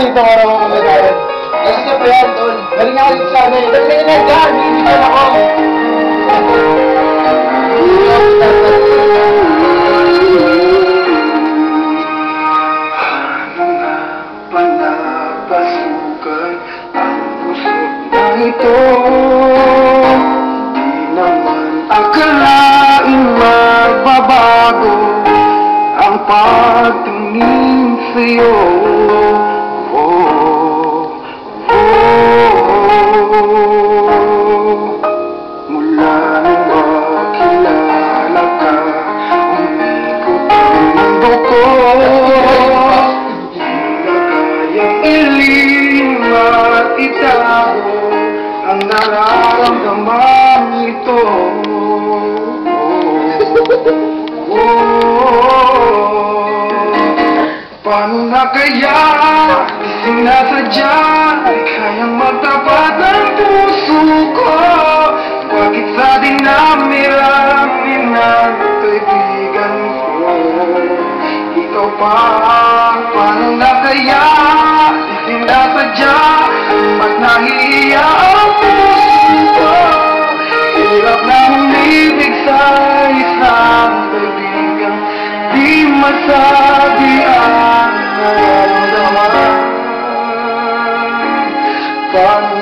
dito para mamagayan. Ayos na ba yan, Tol? Galing nga dito sa ano eh. Galing nga yan dyan, bibigyan ako. Panapasukan ang puso na ito. Di naman akalaing magbabago ang pagtingin sa'yo. Mula nang makilala ka, umikot ang mundo ko. Ilim at itago ang nararamdaman ito. Paano na kaya sinasadya ay kayang magtapat ang puso ko? Bakit sa dinami-rami ng kaibigan ko? Ikaw pa, paano na kaya sinasadya at nahihiya ang puso ko? Hirap na umibig sa isang kaibigan, di masabi ang nararamdaman. Paano